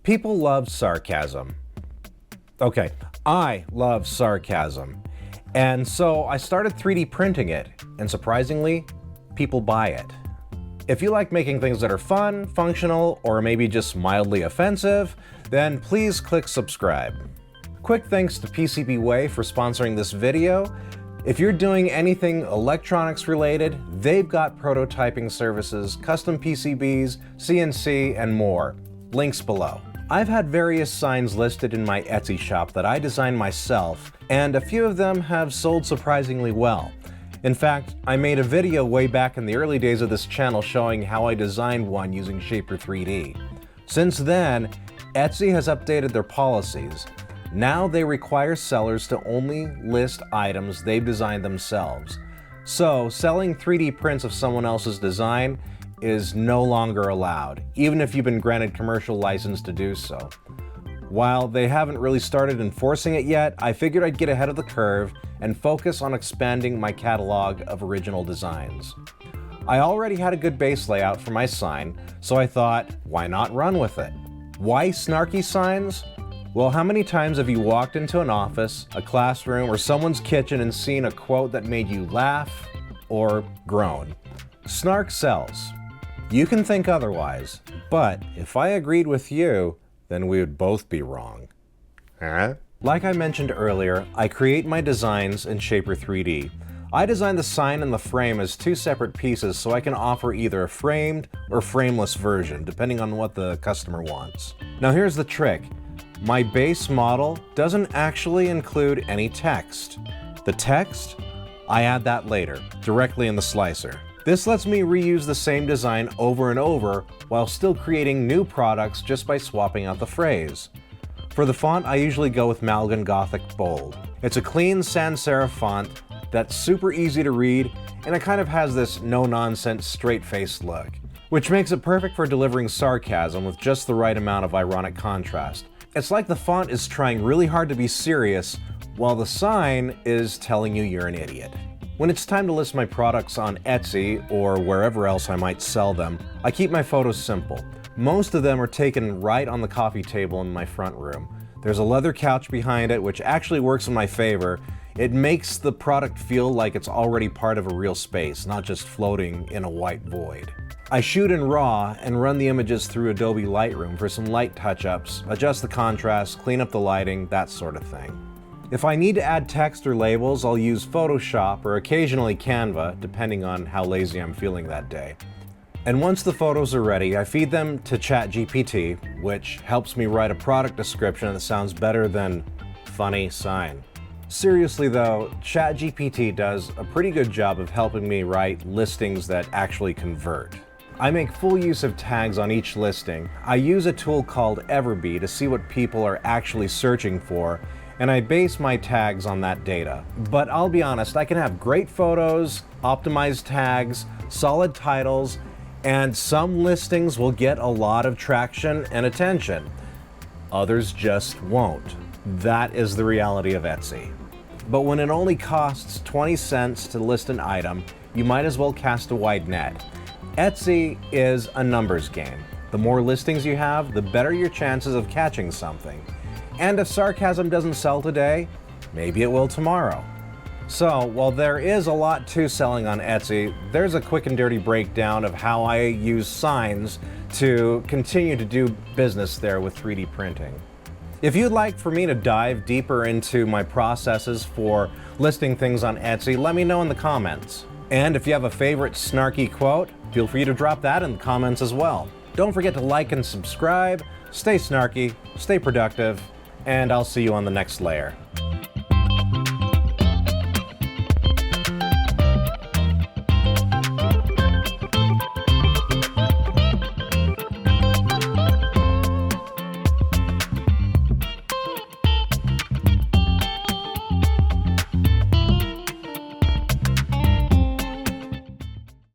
People love sarcasm. Okay, I love sarcasm. And so I started 3D printing it, and surprisingly, people buy it. If you like making things that are fun, functional, or maybe just mildly offensive, then please click subscribe. Quick thanks to PCBWay for sponsoring this video. If you're doing anything electronics related, they've got prototyping services, custom PCBs, CNC, and more. Links below. I've had various signs listed in my Etsy shop that I designed myself, and a few of them have sold surprisingly well. In fact, I made a video way back in the early days of this channel showing how I designed one using Shaper 3D. Since then, Etsy has updated their policies. Now they require sellers to only list items they've designed themselves. So selling 3D prints of someone else's design is no longer allowed, even if you've been granted commercial license to do so. While they haven't really started enforcing it yet, I figured I'd get ahead of the curve and focus on expanding my catalog of original designs. I already had a good base layout for my sign, so I thought, why not run with it? Why snarky signs? Well, how many times have you walked into an office, a classroom, or someone's kitchen and seen a quote that made you laugh or groan? Snark sells. You can think otherwise, but if I agreed with you, then we would both be wrong. Huh? Like I mentioned earlier, I create my designs in Shaper 3D. I designed the sign and the frame as two separate pieces so I can offer either a framed or frameless version, depending on what the customer wants. Now here's the trick. My base model doesn't actually include any text. The text, I add that later, directly in the slicer. This lets me reuse the same design over and over while still creating new products just by swapping out the phrase. For the font, I usually go with Malgan Gothic Bold. It's a clean sans serif font that's super easy to read, and it kind of has this no-nonsense, straight-faced look, which makes it perfect for delivering sarcasm with just the right amount of ironic contrast. It's like the font is trying really hard to be serious, while the sign is telling you you're an idiot. When it's time to list my products on Etsy or wherever else I might sell them, I keep my photos simple. Most of them are taken right on the coffee table in my front room. There's a leather couch behind it, which actually works in my favor. It makes the product feel like it's already part of a real space, not just floating in a white void. I shoot in RAW and run the images through Adobe Lightroom for some light touch-ups, adjust the contrast, clean up the lighting, that sort of thing. If I need to add text or labels, I'll use Photoshop or occasionally Canva, depending on how lazy I'm feeling that day. And once the photos are ready, I feed them to ChatGPT, which helps me write a product description that sounds better than funny sign. Seriously though, ChatGPT does a pretty good job of helping me write listings that actually convert. I make full use of tags on each listing. I use a tool called Everbee to see what people are actually searching for, and I base my tags on that data. But I'll be honest, I can have great photos, optimized tags, solid titles, and some listings will get a lot of traction and attention. Others just won't. That is the reality of Etsy. But when it only costs 20 cents to list an item, you might as well cast a wide net. Etsy is a numbers game. The more listings you have, the better your chances of catching something. And if sarcasm doesn't sell today, maybe it will tomorrow. So, while there is a lot to selling on Etsy, there's a quick and dirty breakdown of how I use signs to continue to do business there with 3D printing. If you'd like for me to dive deeper into my processes for listing things on Etsy, let me know in the comments. And if you have a favorite snarky quote, feel free to drop that in the comments as well. Don't forget to like and subscribe, stay snarky, stay productive, and I'll see you on the next layer.